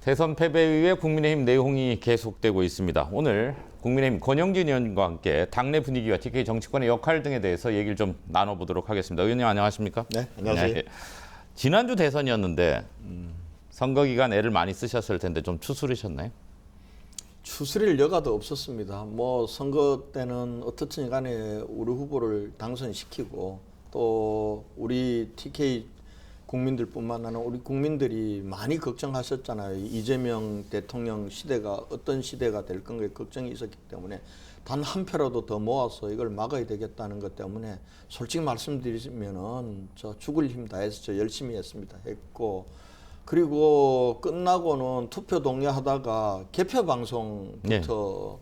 대선 패배 이후에 국민의힘 내홍이 계속되고 있습니다. 오늘 국민의힘 권영진 의원과 함께 당내 분위기와 TK 정치권의 역할 등에 대해서 얘기를 좀 나눠보도록 하겠습니다. 의원님 안녕하십니까? 네, 안녕하세요. 네. 지난주 대선이었는데 선거 기간 애를 많이 쓰셨을 텐데 좀 추스르셨나요? 추스릴 여가도 없었습니다. 뭐 선거 때는 어떻든 간에 우리 후보를 당선시키고 또 우리 TK 국민들뿐만 아니라 우리 국민들이 많이 걱정하셨잖아요. 이재명 대통령 시대가 어떤 시대가 될 건가에 걱정이 있었기 때문에 단 한 표라도 더 모아서 이걸 막아야 되겠다는 것 때문에 솔직히 말씀드리면은 저 죽을 힘 다해서 저 열심히 했고 그리고 끝나고는 투표 동의하다가 개표 방송부터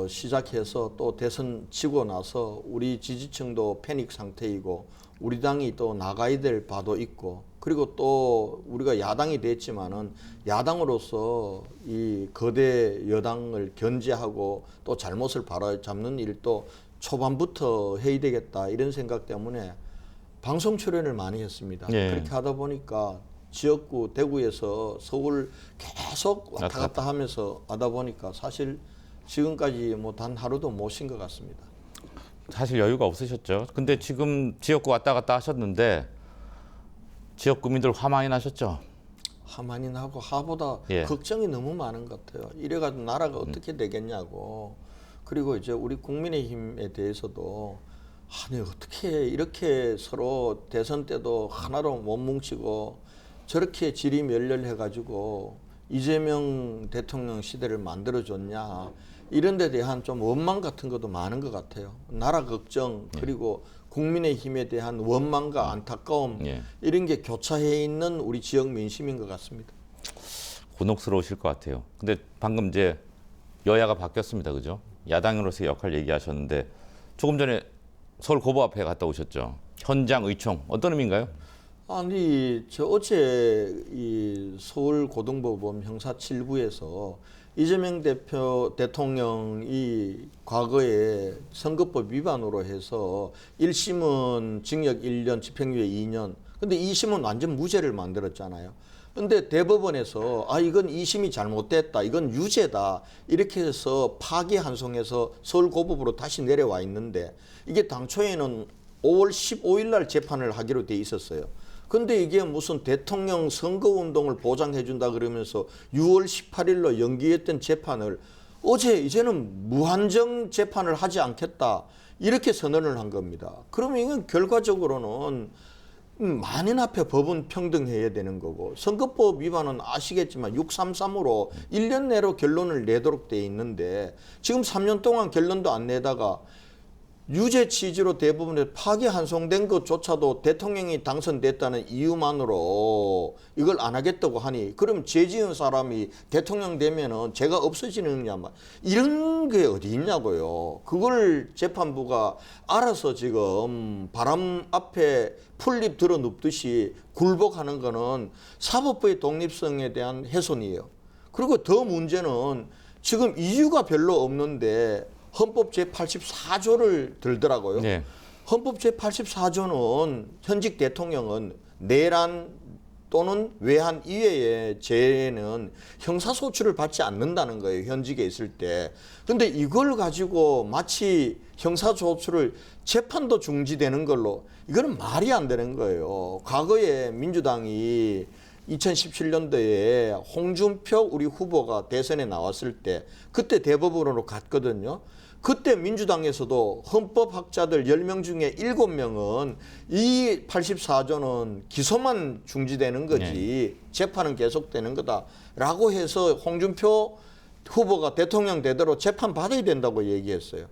시작해서 또 대선 지고 나서 우리 지지층도 패닉 상태이고 우리 당이 또 나가야 될 바도 있고 그리고 또 우리가 야당이 됐지만은 야당으로서 이 거대 여당을 견제하고 또 잘못을 바로잡는 일도 초반부터 해야 되겠다 이런 생각 때문에 방송 출연을 많이 했습니다. 예. 그렇게 하다 보니까 지역구 대구에서 서울 계속 왔다 갔다 하면서 하다 보니까 사실 지금까지 뭐 단 하루도 못 쉰 것 같습니다. 사실 여유가 없으셨죠. 근데 지금 지역구 왔다 갔다 하셨는데 지역 구민들 화 많이 나셨죠? 화 많이 나고 화보다 예. 걱정이 너무 많은 것 같아요. 이래가지고 나라가 어떻게 되겠냐고. 그리고 이제 우리 국민의힘에 대해서도 아니 어떻게 이렇게 서로 대선 때도 하나로 못 뭉치고 저렇게 지리멸렬해가지고 이재명 대통령 시대를 만들어줬냐 이런 데 대한 좀 원망 같은 것도 많은 것 같아요. 나라 걱정 그리고 국민의힘에 대한 원망과 안타까움 이런 게 교차해 있는 우리 지역 민심인 것 같습니다. 곤혹스러우실 것 같아요. 근데 방금 이제 여야가 바뀌었습니다. 그죠? 야당으로서의 역할 얘기하셨는데 조금 전에 서울 고법 앞에 갔다 오셨죠. 현장 의총 어떤 의미인가요? 아니 저 어제 이 서울 고등법원 형사 7부에서 이재명 대통령이 과거에 선거법 위반으로 해서 1심은 징역 1년 집행유예 2년 근데 2심은 완전 무죄를 만들었잖아요. 근데 대법원에서 아 이건 2심이 잘못됐다 이건 유죄다 이렇게 해서 파기환송해서 서울고법으로 다시 내려와 있는데 이게 당초에는 5월 15일 날 재판을 하기로 돼 있었어요. 근데 이게 무슨 대통령 선거운동을 보장해준다 그러면서 6월 18일로 연기했던 재판을 어제 이제는 무한정 재판을 하지 않겠다 이렇게 선언을 한 겁니다. 그러면 이건 결과적으로는 만인 앞에 법은 평등해야 되는 거고 선거법 위반은 아시겠지만 633으로 1년 내로 결론을 내도록 돼 있는데 지금 3년 동안 결론도 안 내다가 유죄 취지로 대부분의 파기환송된 것조차도 대통령이 당선됐다는 이유만으로 이걸 안 하겠다고 하니 그럼 죄 지은 사람이 대통령 되면은 죄가 없어지느냐 이런 게 어디 있냐고요. 그걸 재판부가 알아서 지금 바람 앞에 풀잎 들어 눕듯이 굴복하는 거는 사법부의 독립성에 대한 훼손이에요. 그리고 더 문제는 지금 이유가 별로 없는데 헌법 제84조를 들더라고요. 네. 헌법 제84조는 현직 대통령은 내란 또는 외환 이외의 죄는 형사소추를 받지 않는다는 거예요. 현직에 있을 때. 근데 이걸 가지고 마치 형사소추를 재판도 중지되는 걸로 이거는 말이 안 되는 거예요. 과거에 민주당이 2017년도에 홍준표 우리 후보가 대선에 나왔을 때 그때 대법원으로 갔거든요. 그때 민주당에서도 헌법학자들 10명 중에 7명은 이 84조는 기소만 중지되는 거지 재판은 계속되는 거다라고 해서 홍준표 후보가 대통령 되도록 재판 받아야 된다고 얘기했어요.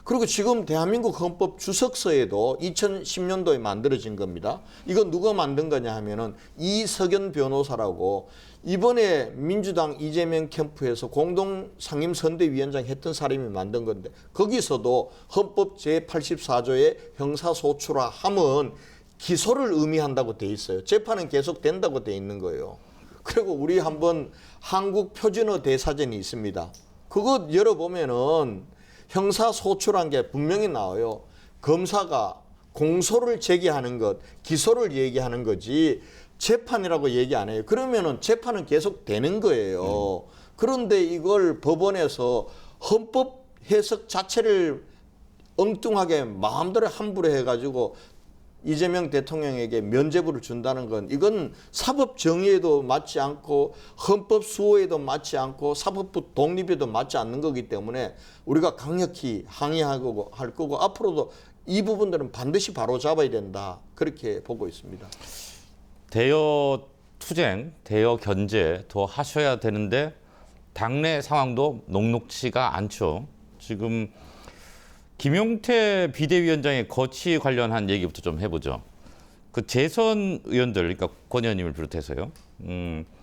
그리고 지금 대한민국 헌법 주석서에도 2010년도에 만들어진 겁니다. 이건 누가 만든 거냐 하면은 이석연 변호사라고 이번에 민주당 이재명 캠프에서 공동 상임선대위원장 했던 사람이 만든 건데 거기서도 헌법 제84조의 형사소추라 함은 기소를 의미한다고 돼 있어요. 재판은 계속 된다고 돼 있는 거예요. 그리고 우리 한번 한국 표준어 대사전이 있습니다. 그거 열어보면은 형사소추란 게 분명히 나와요. 검사가 공소를 제기하는 것, 기소를 얘기하는 거지 재판이라고 얘기 안 해요. 그러면은 재판은 계속 되는 거예요. 그런데 이걸 법원에서 헌법 해석 자체를 엉뚱하게 마음대로 함부로 해가지고 이재명 대통령에게 면죄부를 준다는 건 이건 사법 정의에도 맞지 않고 헌법 수호에도 맞지 않고 사법부 독립에도 맞지 않는 거기 때문에 우리가 강력히 항의하고 할 거고 앞으로도 이 부분들은 반드시 바로 잡아야 된다. 그렇게 보고 있습니다. 대여 투쟁, 대여 견제 더 하셔야 되는데 당내 상황도 녹록치가 않죠. 지금 김용태 비대위원장의 거취 관련한 얘기부터 좀 해보죠. 그 재선 의원들, 그러니까 권 의원님을 비롯해서요.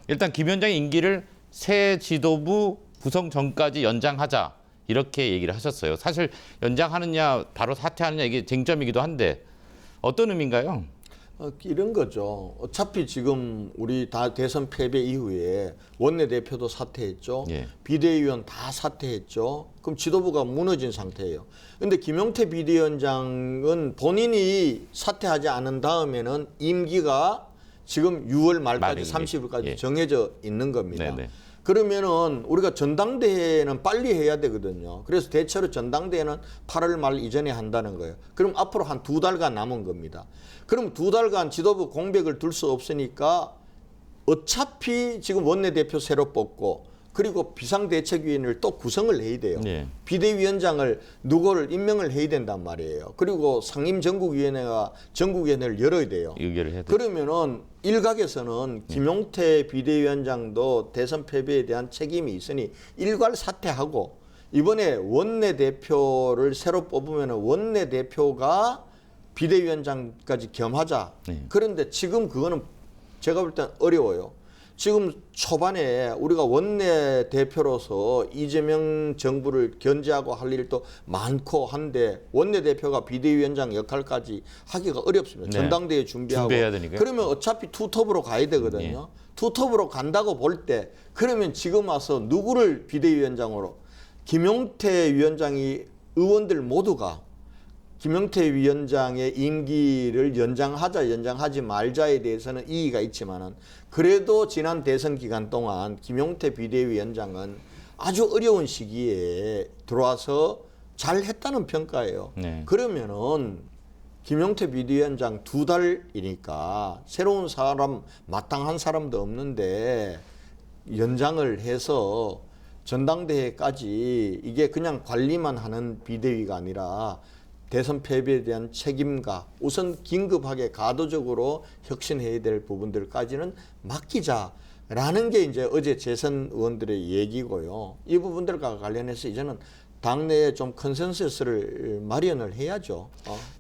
일단 김 위원장의 임기를 새 지도부 구성 전까지 연장하자 이렇게 얘기를 하셨어요. 사실 연장하느냐 바로 사퇴하느냐 이게 쟁점이기도 한데 어떤 의미인가요? 이런 거죠. 어차피 지금 우리 다 대선 패배 이후에 원내대표도 사퇴했죠. 예. 비대위원 다 사퇴했죠. 그럼 지도부가 무너진 상태예요. 근데 김용태 비대위원장은 본인이 사퇴하지 않은 다음에는 임기가 지금 6월 말까지 30일까지 예. 정해져 있는 겁니다. 네네. 그러면은 우리가 전당대회는 빨리 해야 되거든요. 그래서 대체로 전당대회는 8월 말 이전에 한다는 거예요. 그럼 앞으로 한 2달간 남은 겁니다. 그럼 2달간 지도부 공백을 둘 수 없으니까 어차피 지금 원내대표 새로 뽑고 그리고 비상대책위원회를 또 구성을 해야 돼요. 네. 비대위원장을 누구를 임명을 해야 된단 말이에요. 그리고 상임전국위원회가 전국위원회를 열어야 돼요. 의결을 해야 그러면은 일각에서는 김용태 비대위원장도 대선 패배에 대한 책임이 있으니 일괄 사퇴하고 이번에 원내대표를 새로 뽑으면 원내대표가 비대위원장까지 겸하자. 네. 그런데 지금 그거는 제가 볼 땐 어려워요. 지금 초반에 우리가 원내대표로서 이재명 정부를 견제하고 할 일도 많고 한데 원내대표가 비대위원장 역할까지 하기가 어렵습니다. 네. 전당대회 준비하고. 준비해야 되니까요. 그러면 어차피 투톱으로 가야 되거든요. 투톱으로 간다고 볼 때 그러면 지금 와서 누구를 비대위원장으로 김용태 위원장이 의원들 모두가 김용태 위원장의 임기를 연장하자 연장하지 말자에 대해서는 이의가 있지만은 그래도 지난 대선 기간 동안 김용태 비대위원장은 아주 어려운 시기에 들어와서 잘했다는 평가예요. 네. 그러면은 김용태 비대위원장 2달이니까 새로운 사람 마땅한 사람도 없는데 연장을 해서 전당대회까지 이게 그냥 관리만 하는 비대위가 아니라 대선 패배에 대한 책임과 우선 긴급하게 가도적으로 혁신해야 될 부분들까지는 맡기자라는 게 이제 어제 재선 의원들의 얘기고요. 이 부분들과 관련해서 이제는 당내에 좀 컨센서스를 마련을 해야죠.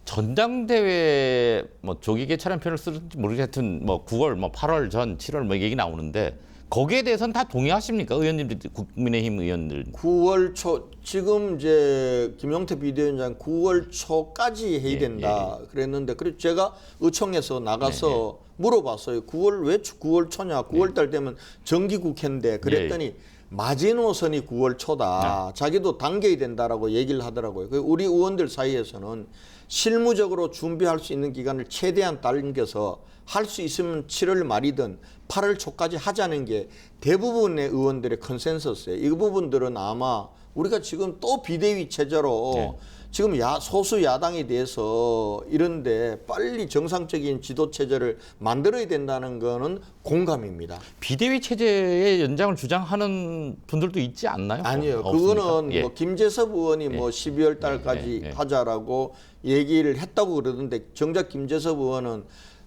전당대회 뭐 조기 개최라는 표현을 쓰는지 모르겠든 뭐 9월, 뭐 8월 전, 7월 뭐 얘기 나오는데 거기에 대해서는 다 동의하십니까? 의원님들, 국민의힘 의원들. 9월 초 지금 이제 김용태 비대위원장 9월 초까지 해야 된다 그랬는데 그래서 제가 의총에서 나가서 물어봤어요. 9월 왜 9월 초냐? 9월 달 되면 정기국회인데 그랬더니 마지노선이 9월 초다. 자기도 당겨야 된다라고 얘기를 하더라고요. 우리 의원들 사이에서는 실무적으로 준비할 수 있는 기간을 최대한 당겨서 할 수 있으면 7월 말이든 8월 초까지 하자는 게 대부분의 의원들의 컨센서스예요. 이 부분들은 아마 우리가 지금 또 비대위 체제로 지금 소수 야당에 대해서 이런데 빨리 정상적인 지도 체제를 만들어야 된다는 거는 공감입니다. 비대위 체제의 연장을 주장하는 분들도 있지 않나요? 아니요. 없습니까? 그거는 뭐 김재섭 의원이 뭐 12월 달까지 하자라고 얘기를 했다고 그러던데 정작 김재섭 의원은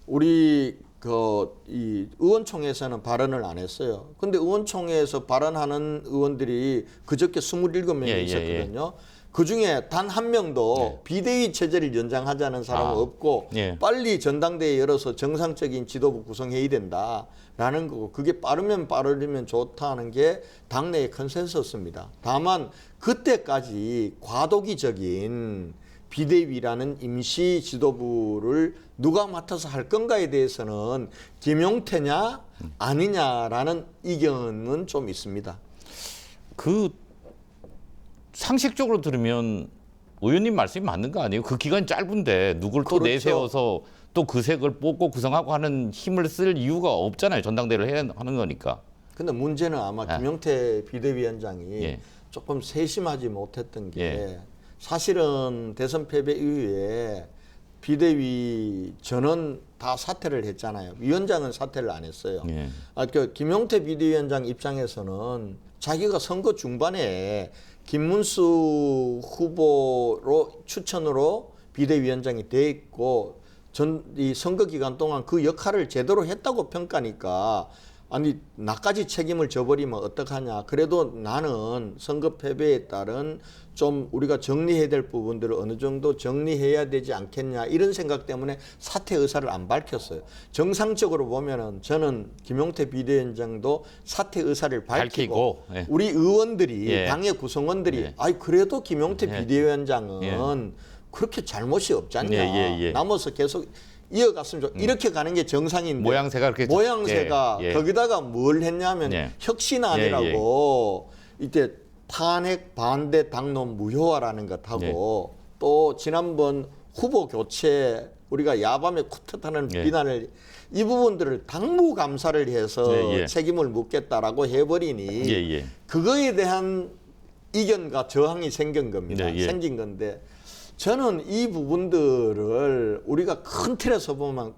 우리 이 의원총회에서는 발언을 안 했어요. 근데 의원총회에서 발언하는 의원들이 그저께 27명이 있었거든요. 그중에 단 한 명도 비대위 체제를 연장하자는 사람은 없고 빨리 전당대회 열어서 정상적인 지도부 구성해야 된다라는 거고 그게 빠르면 빠르면 좋다는 게 당내의 컨센서스입니다. 다만 그때까지 과도기적인 비대위라는 임시 지도부를 누가 맡아서 할 건가에 대해서는 김용태냐 아니냐라는 이견은 좀 있습니다. 그 상식적으로 들으면 의원님 말씀이 맞는 거 아니에요? 그 기간이 짧은데 누굴 또 그렇죠. 내세워서 또 그 색을 뽑고 구성하고 하는 힘을 쓸 이유가 없잖아요. 전당대회를 해야 하는 거니까. 근데 문제는 아마 김용태 비대위원장이 예. 조금 세심하지 못했던 게 예. 사실은 대선 패배 이후에 비대위 전원 다 사퇴를 했잖아요. 위원장은 사퇴를 안 했어요. 예. 그 김용태 비대위원장 입장에서는 자기가 선거 중반에 김문수 후보로 추천으로 비대위원장이 돼 있고 이 선거 기간 동안 그 역할을 제대로 했다고 평가니까 아니 나까지 책임을 져버리면 어떡하냐. 그래도 나는 선거 패배에 따른 좀 우리가 정리해야 될 부분들을 어느 정도 정리해야 되지 않겠냐 이런 생각 때문에 사퇴 의사를 안 밝혔어요. 정상적으로 보면은 저는 김용태 비대위원장도 사퇴 의사를 밝히고 예. 우리 의원들이 예. 당의 구성원들이 예. 아이 그래도 김용태 예. 비대위원장은 그렇게 잘못이 없지 않냐. 예. 남아서 계속 이어갔으면 이렇게 가는 게 정상인데 모양새가 그렇게 모양새가 예. 거기다가 뭘 했냐면 예. 혁신안이라고 이때 탄핵 반대 당론 무효화라는 것하고 또 지난번 후보 교체 우리가 야밤에 쿠데타는 예. 비난을 이 부분들을 당무 감사를 해서 예. 책임을 묻겠다라고 해버리니 예. 그거에 대한 이견과 저항이 생긴 겁니다. 예. 생긴 건데 저는 이 부분들을 우리가 큰 틀에서 보면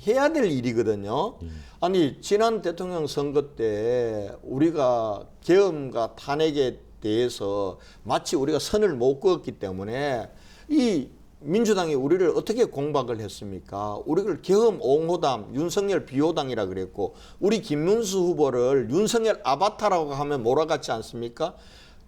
해야 될 일이거든요. 아니 지난 대통령 선거 때 우리가 계엄과 탄핵에 대해서 마치 우리가 선을 못 그었기 때문에 이 민주당이 우리를 어떻게 공박을 했습니까? 우리를 계엄 옹호당, 윤석열 비호당이라 그랬고 우리 김문수 후보를 윤석열 아바타라고 하면 몰아갔지 않습니까?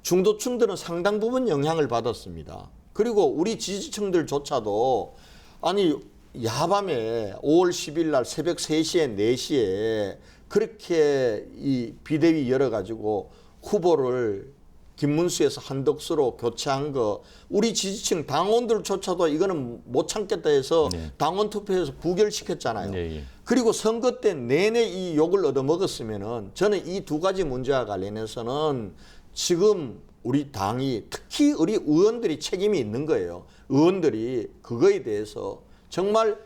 중도층들은 상당 부분 영향을 받았습니다. 그리고 우리 지지층들조차도 아니 야밤에 5월 10일 날 새벽 3시에 4시에 그렇게 이 비대위 열어가지고 후보를 김문수에서 한덕수로 교체한 거 우리 지지층 당원들조차도 이거는 못 참겠다 해서 당원 투표에서 부결시켰잖아요. 그리고 선거 때 내내 이 욕을 얻어먹었으면은 저는 이 두 가지 문제와 관련해서는 지금 우리 당이 특히 우리 의원들이 책임이 있는 거예요. 의원들이 그거에 대해서 정말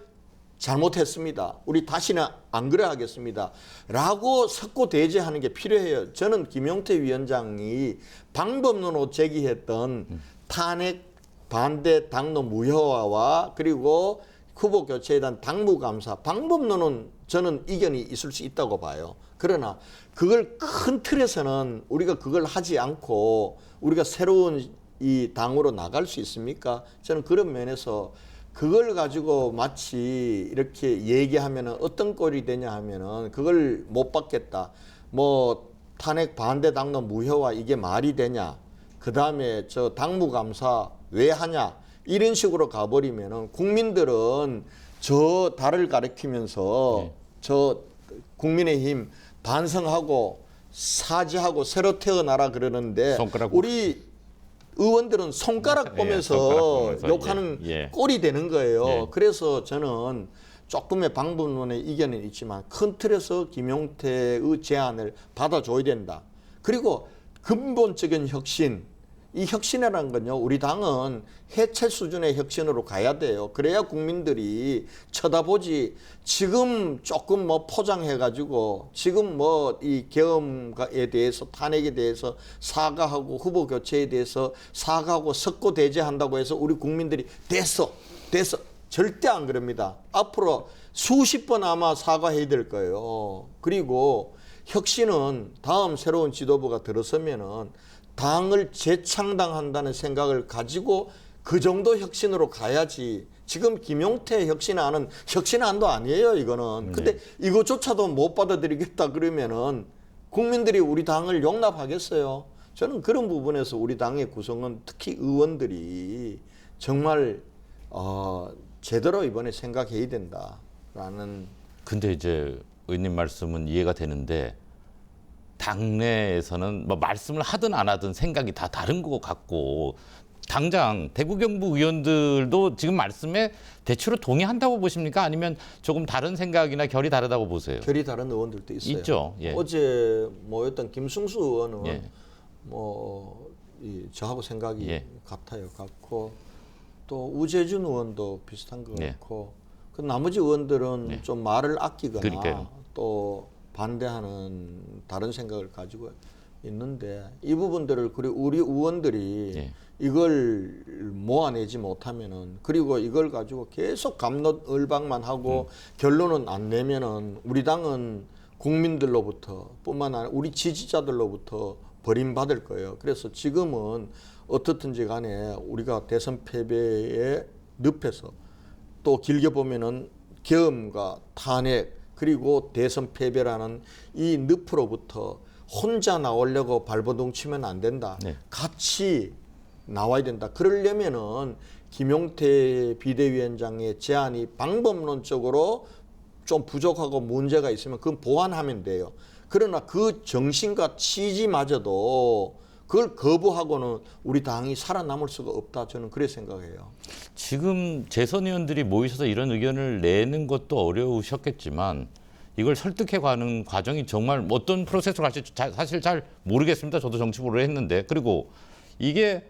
잘못했습니다. 우리 다시는 안 그래 하겠습니다. 라고 석고대죄하는 게 필요해요. 저는 김용태 위원장이 방법론으로 제기했던 탄핵 반대 당론 무효화와 그리고 후보 교체에 대한 당무감사 방법론은 저는 이견이 있을 수 있다고 봐요. 그러나 그걸 큰 틀에서는 우리가 그걸 하지 않고 우리가 새로운 이 당으로 나갈 수 있습니까? 저는 그런 면에서 그걸 가지고 마치 이렇게 얘기하면은 어떤 꼴이 되냐 하면은 그걸 못 받겠다. 뭐 탄핵 반대 당론 무효화 이게 말이 되냐? 그 다음에 저 당무감사 왜 하냐? 이런 식으로 가버리면은 국민들은 저 달을 가리키면서 저 국민의힘 반성하고 사죄하고 새로 태어나라 그러는데 우리 의원들은 손가락 보면서, 손가락 보면서 욕하는 꼴이 되는 거예요. 예. 그래서 저는 조금의 방법론의 이견은 있지만 큰 틀에서 김용태의 제안을 받아줘야 된다. 그리고 근본적인 혁신, 이 혁신이라는 건요, 우리 당은 해체 수준의 혁신으로 가야 돼요. 그래야 국민들이 쳐다보지. 지금 조금 뭐 포장해가지고 지금 뭐 이 계엄에 대해서 탄핵에 대해서 사과하고 후보 교체에 대해서 사과하고 석고대죄한다고 해서 우리 국민들이 됐어 절대 안 그럽니다. 앞으로 수십 번 아마 사과해야 될 거예요. 그리고 혁신은 다음 새로운 지도부가 들어서면은 당을 재창당한다는 생각을 가지고 그 정도 혁신으로 가야지. 지금 김용태 혁신안은 혁신안도 아니에요, 이거는. 근데 이거조차도 못 받아들이겠다 그러면은 국민들이 우리 당을 용납하겠어요. 저는 그런 부분에서 우리 당의 구성원, 특히 의원들이 정말 제대로 이번에 생각해야 된다라는. 근데 이제 의원님 말씀은 이해가 되는데 당내에서는 뭐 말씀을 하든 안 하든 생각이 다 다른 것 같고 당장 대구 경북 의원들도 지금 말씀에 대체로 동의한다고 보십니까? 아니면 조금 다른 생각이나 결이 다르다고 보세요? 결이 다른 의원들도 있어요. 있죠. 예. 어제 모였던 김승수 의원은 예. 저하고 생각이 같아요. 같고 또 우재준 의원도 비슷한 것 같고 그 나머지 의원들은 좀 말을 아끼거나 그러니까요. 또 반대하는 다른 생각을 가지고 있는데 이 부분들을 그리고 우리 의원들이 이걸 모아내지 못하면은 그리고 이걸 가지고 계속 갑론을박만 하고 결론은 안 내면은 우리 당은 국민들로부터 뿐만 아니라 우리 지지자들로부터 버림받을 거예요. 그래서 지금은 어떻든지 간에 우리가 대선 패배에 늪에서 또 길게 보면은 계엄과 탄핵 그리고 대선 패배라는 이 늪으로부터 혼자 나오려고 발버둥 치면 안 된다. 네. 같이 나와야 된다. 그러려면은 김용태 비대위원장의 제안이 방법론적으로 좀 부족하고 문제가 있으면 그건 보완하면 돼요. 그러나 그 정신과 취지마저도 그걸 거부하고는 우리 당이 살아남을 수가 없다. 저는 그렇게 생각해요. 지금 재선 의원들이 모이셔서 이런 의견을 내는 것도 어려우셨겠지만 이걸 설득해가는 과정이 정말 어떤 프로세스로 갈지 사실 잘 모르겠습니다. 저도 정치부를 했는데 그리고 이게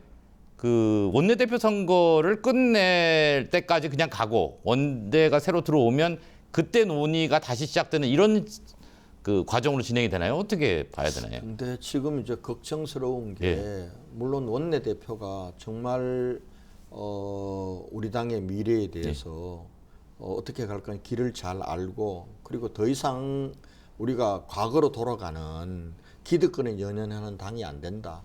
그 원내대표 선거를 끝낼 때까지 그냥 가고 원내가 새로 들어오면 그때 논의가 다시 시작되는 이런 그 과정으로 진행이 되나요? 어떻게 봐야 되나요? 근데 지금 이제 걱정스러운 게 물론 원내대표가 정말 우리 당의 미래에 대해서 어떻게 갈까 길을 잘 알고 그리고 더 이상 우리가 과거로 돌아가는 기득권에 연연하는 당이 안 된다.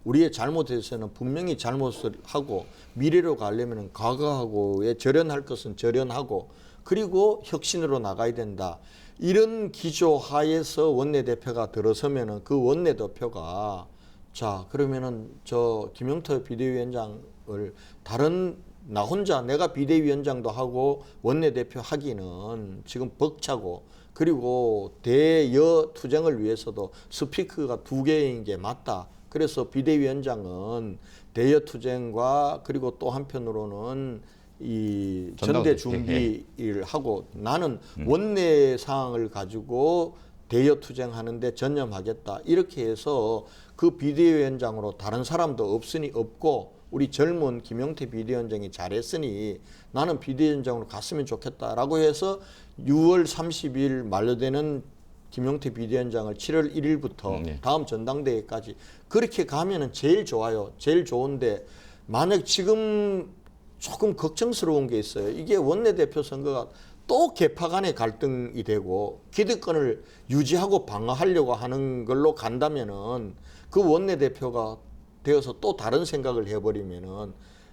우리의 잘못에서는 분명히 잘못을 하고 미래로 가려면 과거하고의 절연할 것은 절연하고 그리고 혁신으로 나가야 된다. 이런 기조 하에서 원내대표가 들어서면은 그 원내대표가 자 그러면은 저 김용태 비대위원장을 다른 나 혼자 내가 비대위원장도 하고 원내대표 하기는 지금 벅차고 그리고 대여 투쟁을 위해서도 스피커가 2개인 게 맞다. 그래서 비대위원장은 대여 투쟁과 그리고 또 한편으로는 이 전대 준비를 하고 나는 원내 사항을 가지고 대여 투쟁하는데 전념하겠다. 이렇게 해서 그 비대위원장으로 다른 사람도 없으니 없고 우리 젊은 김용태 비대위원장이 잘했으니 나는 비대위원장으로 갔으면 좋겠다라고 해서 6월 30일 만료되는 김용태 비대위원장을 7월 1일부터 다음 전당대회까지 그렇게 가면은 제일 좋아요. 제일 좋은데 만약 지금 조금 걱정스러운 게 있어요. 이게 원내대표 선거가 또 계파 간의 갈등이 되고 기득권을 유지하고 방어하려고 하는 걸로 간다면은 그 원내대표가 되어서 또 다른 생각을 해버리면은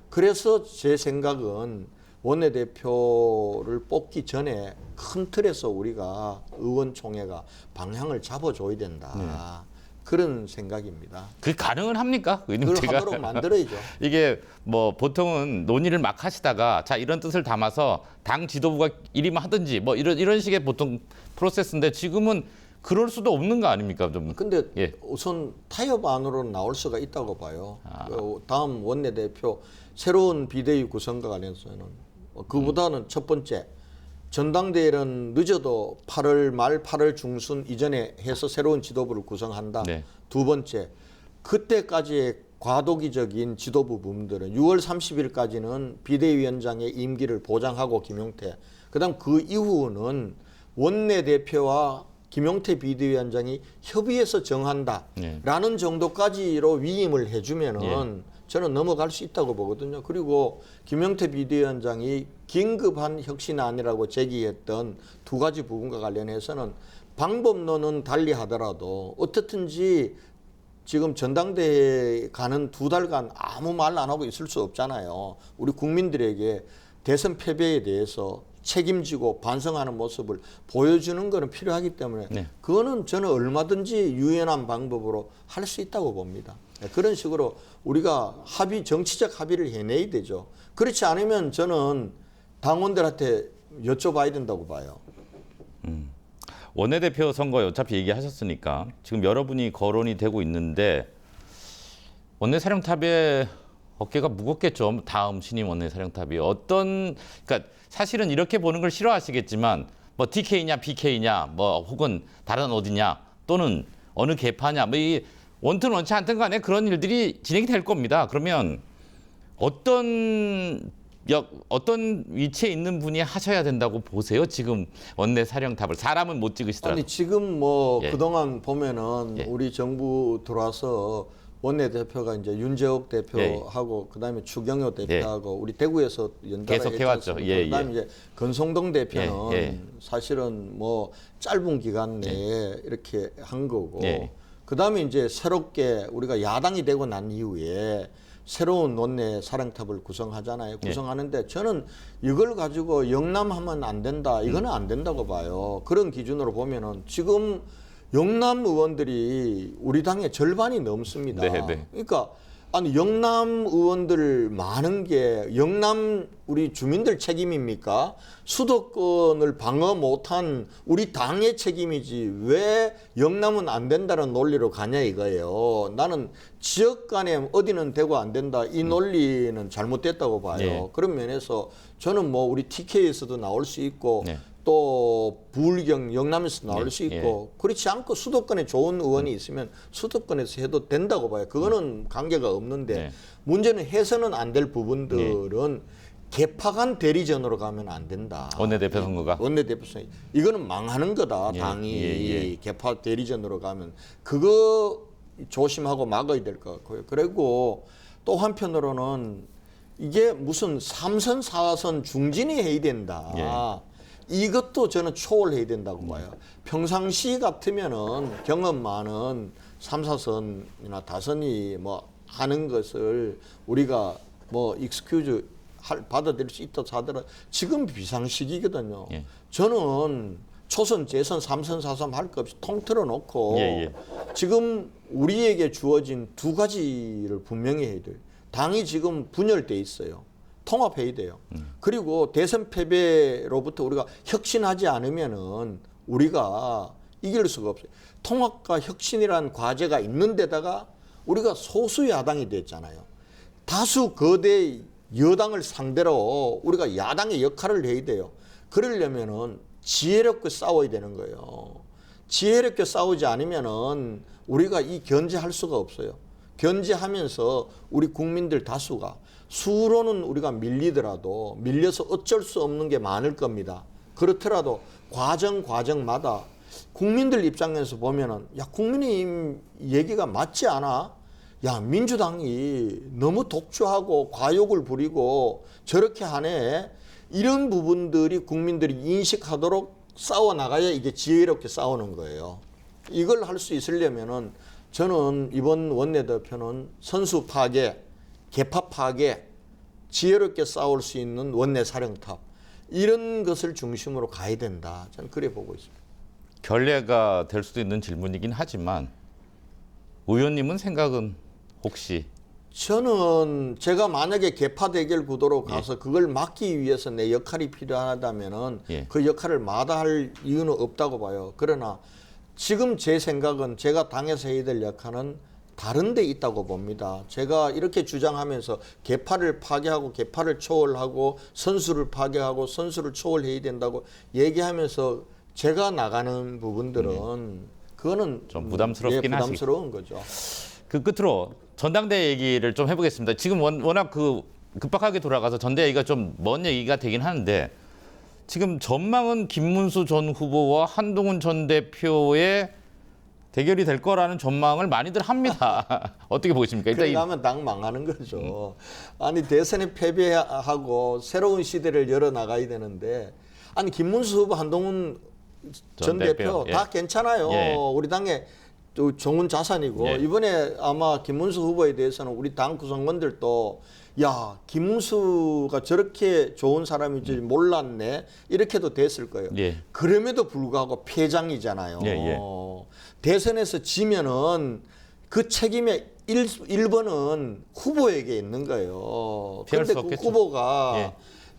그래서 제 생각은 원내대표를 뽑기 전에 큰 틀에서 우리가 의원총회가 방향을 잡아줘야 된다. 그런 생각입니다. 그게 가능은 합니까? 그걸 하도록 만들어야죠. 이게 뭐 보통은 논의를 막 하시다가 자 이런 뜻을 담아서 당 지도부가 일임을 하든지 뭐 이런 식의 보통 프로세스인데 지금은 그럴 수도 없는 거 아닙니까? 좀. 근데 우선 타협 안으로 나올 수가 있다고 봐요. 다음 원내대표 새로운 비대위 구성과 관련해서는 그보다는 첫 번째 전당대회는 늦어도 8월 말 8월 중순 이전에 해서 새로운 지도부를 구성한다. 두 번째 그때까지의 과도기적인 지도부 부분들은 6월 30일까지는 비대위원장의 임기를 보장하고 김용태 그다음 그 이후는 원내대표와 김용태 비대위원장이 협의해서 정한다라는 정도까지로 위임을 해주면은 저는 넘어갈 수 있다고 보거든요. 그리고 김용태 비대위원장이 긴급한 혁신안이라고 제기했던 2가지 부분과 관련해서는 방법론은 달리 하더라도 어떻든지 지금 전당대회 가는 2달간 아무 말 안 하고 있을 수 없잖아요. 우리 국민들에게 대선 패배에 대해서 책임지고 반성하는 모습을 보여주는 것은 필요하기 때문에 그거는 저는 얼마든지 유연한 방법으로 할 수 있다고 봅니다. 그런 식으로 우리가 정치적 합의를 해내야 되죠. 그렇지 않으면 저는 당원들한테 여쭤봐야 된다고 봐요. 원내대표 선거 어차피 얘기하셨으니까 지금 여러분이 거론이 되고 있는데 원내사령탑의 어깨가 무겁겠죠. 다음 신임 원내사령탑이 그러니까 사실은 이렇게 보는 걸 싫어하시겠지만 뭐 TK냐 BK냐 뭐 혹은 다른 어디냐 또는 어느 계파냐 뭐 이 원튼 원치 않든 간에 그런 일들이 진행이 될 겁니다. 그러면 어떤 어떤 위치에 있는 분이 하셔야 된다고 보세요? 지금 원내 사령탑을 사람은 못 찍으시더라도. 아니 지금 뭐 예. 그동안 보면은 예. 우리 정부 들어와서 원내대표가 이제 윤재옥 대표하고 그다음에 추경호 대표하고 우리 대구에서 연달아 계속 했지 해왔죠. 않습니까? 예, 그다음에 이제 건성동 대표는 예, 예. 사실은 뭐 짧은 기간 내에 이렇게 한 거고 예. 그다음에 이제 새롭게 우리가 야당이 되고 난 이후에 새로운 원내 사령탑을 구성하잖아요. 구성하는데 저는 이걸 가지고 영남하면 안 된다. 이거는 안 된다고 봐요. 그런 기준으로 보면은 지금 영남 의원들이 우리 당의 절반이 넘습니다. 네, 네. 그러니까 아니 영남 의원들 많은 게 영남 우리 주민들 책임입니까? 수도권을 방어 못한 우리 당의 책임이지 왜 영남은 안 된다는 논리로 가냐 이거예요. 나는 지역 간에 어디는 되고 안 된다 이 논리는 잘못됐다고 봐요. 네. 그런 면에서 저는 뭐 우리 TK에서도 나올 수 있고 네. 또 부울경 영남에서 나올 예, 수 있고 그렇지 않고 수도권에 좋은 의원이 있으면 수도권에서 해도 된다고 봐요. 그거는 관계가 없는데 네. 문제는 해서는 안 될 부분들은 개파 간 대리전으로 가면 안 된다. 원내대표 선거가. 원내대표 선거 이거는 망하는 거다. 예, 당이 예. 개파 대리전으로 가면 그거 조심하고 막아야 될 것 같고요. 그리고 또 한편으로는 이게 무슨 3선 4선 중진이 해야 된다. 예. 이것도 저는 초월해야 된다고 봐요. 평상시 같으면은 경험 많은 3, 4선이나 다선이 뭐 하는 것을 우리가 뭐 익스큐즈 받아들일 수 있다 하더라도 지금 비상시기거든요. 예. 저는 초선, 재선, 3선, 4선 할 것 없이 통틀어 놓고 예. 지금 우리에게 주어진 두 가지를 분명히 해야 돼요. 당이 지금 분열돼 있어요. 통합해야 돼요. 그리고 대선 패배로부터 우리가 혁신하지 않으면은 우리가 이길 수가 없어요. 통합과 혁신이라는 과제가 있는 데다가 우리가 소수 야당이 됐잖아요. 다수 거대 여당을 상대로 우리가 야당의 역할을 해야 돼요. 그러려면은 지혜롭게 싸워야 되는 거예요. 지혜롭게 싸우지 않으면은 우리가 이 견제할 수가 없어요. 견제하면서 우리 국민들 다수가 수로는 우리가 밀리더라도 밀려서 어쩔 수 없는 게 많을 겁니다. 그렇더라도 과정마다 국민들 입장에서 보면은 야 국민의힘 얘기가 맞지 않아? 야 민주당이 너무 독주하고 과욕을 부리고 저렇게 하네. 이런 부분들이 국민들이 인식하도록 싸워 나가야 이게 지혜롭게 싸우는 거예요. 이걸 할 수 있으려면은 저는 이번 원내대표는 선수 파괴, 개파 파괴, 지혜롭게 싸울 수 있는 원내 사령탑 이런 것을 중심으로 가야 된다. 저는 그래 보고 있습니다. 결례가 될 수도 있는 질문이긴 하지만 의원님은 생각은 혹시 저는 제가 만약에 개파 대결 구도로 가서 그걸 막기 위해서 내 역할이 필요하다면은 그 역할을 마다할 이유는 없다고 봐요. 그러나 지금 제 생각은 제가 당에서 해야 될 역할은 다른 데 있다고 봅니다. 제가 이렇게 주장하면서 개파를 파괴하고 개파를 초월하고 선수를 파괴하고 선수를 초월해야 된다고 얘기하면서 제가 나가는 부분들은 그거는 좀 부담스럽긴 하시. 부담스러운 거죠. 그 끝으로 전당대 얘기를 좀 해보겠습니다. 지금 워낙 급박하게 돌아가서 전대 얘기가 좀 먼 얘기가 되긴 하는데 지금 전망은 김문수 전 후보와 한동훈 전 대표의 대결이 될 거라는 전망을 많이들 합니다. 어떻게 보십니까? 일단 그러면 당 망하는 거죠. 아니 대선에 패배하고 새로운 시대를 열어 나가야 되는데 아니 김문수 후보 한동훈 전 대표 다 괜찮아요. 우리 당의 또 좋은 자산이고 이번에 아마 김문수 후보에 대해서는 우리 당 구성원들도 야 김문수가 저렇게 좋은 사람인지 몰랐네 이렇게도 됐을 거예요. 그럼에도 불구하고 패장이잖아요. 대선에서 지면은 그 책임의 1번은 후보에게 있는 거예요. 그런데 그 후보가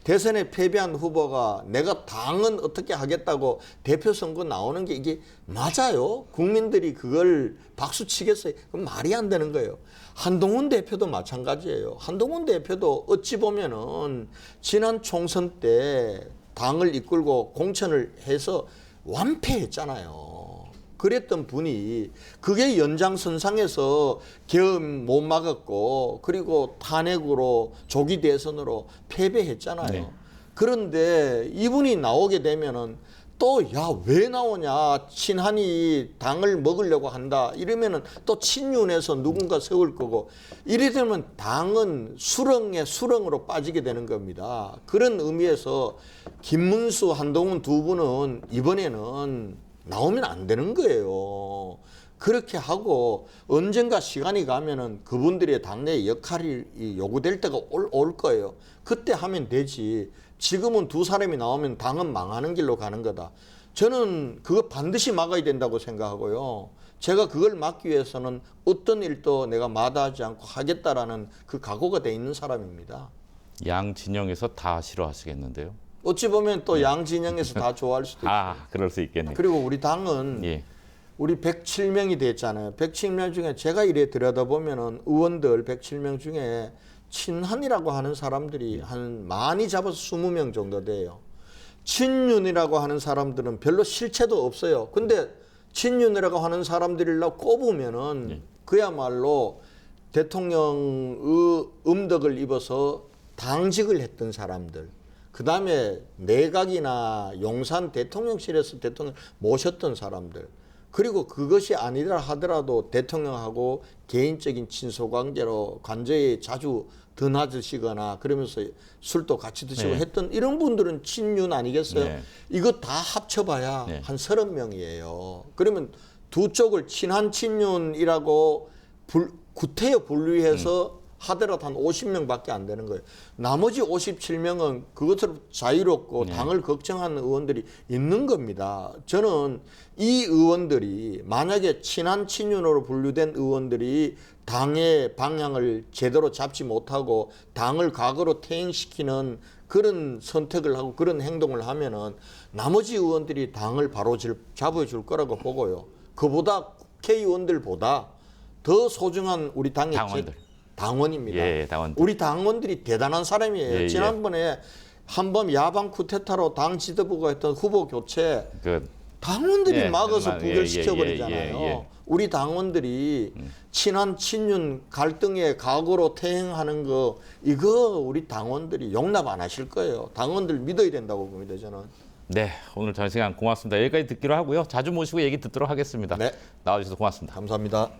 대선에 패배한 후보가 내가 당은 어떻게 하겠다고 대표 선거 나오는 게 이게 맞아요? 국민들이 그걸 박수 치겠어요? 그건 말이 안 되는 거예요. 한동훈 대표도 마찬가지예요. 한동훈 대표도 어찌 보면은 지난 총선 때 당을 이끌고 공천을 해서 완패했잖아요. 그랬던 분이 그게 연장선상에서 계엄 못 막았고 그리고 탄핵으로 조기 대선으로 패배했잖아요. 네. 그런데 이분이 나오게 되면은 또 야 왜 나오냐 친한이 당을 먹으려고 한다 이러면은 또 친윤에서 누군가 세울 거고 이래 되면 당은 수렁에 수렁으로 빠지게 되는 겁니다. 그런 의미에서 김문수 한동훈 두 분은 이번에는 나오면 안 되는 거예요. 그렇게 하고 언젠가 시간이 가면은 그분들의 당내 역할이 요구될 때가 올 거예요. 그때 하면 되지. 지금은 두 사람이 나오면 당은 망하는 길로 가는 거다. 저는 그거 반드시 막아야 된다고 생각하고요. 제가 그걸 막기 위해서는 어떤 일도 내가 마다하지 않고 하겠다라는 그 각오가 돼 있는 사람입니다. 양 진영에서 다 싫어하시겠는데요. 어찌 보면 또 양 진영에서 다 좋아할 수도 있어요. 아, 그럴 수 있겠네요. 그리고 우리 당은 예. 우리 107명이 됐잖아요. 107명 중에 제가 이래 들여다보면은 의원들 107명 중에 친한이라고 하는 사람들이 한 많이 잡아서 20명 정도 돼요. 친윤이라고 하는 사람들은 별로 실체도 없어요. 근데 친윤이라고 하는 사람들이라 꼽으면은 그야말로 대통령의 음덕을 입어서 당직을 했던 사람들. 그 다음에 내각이나 용산 대통령실에서 대통령 모셨던 사람들. 그리고 그것이 아니라 하더라도 대통령하고 개인적인 친소관계로 관저에 자주 드나드시거나 그러면서 술도 같이 드시고 네. 했던 이런 분들은 친윤 아니겠어요? 네. 이거 다 합쳐봐야 네. 한 30명이에요. 그러면 두 쪽을 친한 친윤이라고 구태여 분류해서 하더라도 한 50명밖에 안 되는 거예요. 나머지 57명은 그것으로 자유롭고 당을 걱정하는 의원들이 있는 겁니다. 저는 이 의원들이 만약에 친한 친윤으로 분류된 의원들이 당의 방향을 제대로 잡지 못하고 당을 과거로 퇴행시키는 그런 선택을 하고 그런 행동을 하면은 나머지 의원들이 당을 바로 잡아줄 거라고 보고요. 그보다 국회의원들보다 더 소중한 우리 당의 당원들. 당원입니다. 예, 당원들. 우리 당원들이 대단한 사람이에요. 예, 지난번에 한번 야방 쿠데타로 당 지도부가 했던 후보 교체 그 당원들이 예, 막아서 예, 부결시켜버리잖아요. 예. 우리 당원들이 친한 친윤 갈등의 각오로 퇴행하는 거 이거 우리 당원들이 용납 안 하실 거예요. 당원들 믿어야 된다고 봅니다. 저는. 네, 오늘 전 시간 고맙습니다. 여기까지 듣기로 하고요. 자주 모시고 얘기 듣도록 하겠습니다. 네. 나와주셔서 고맙습니다. 감사합니다.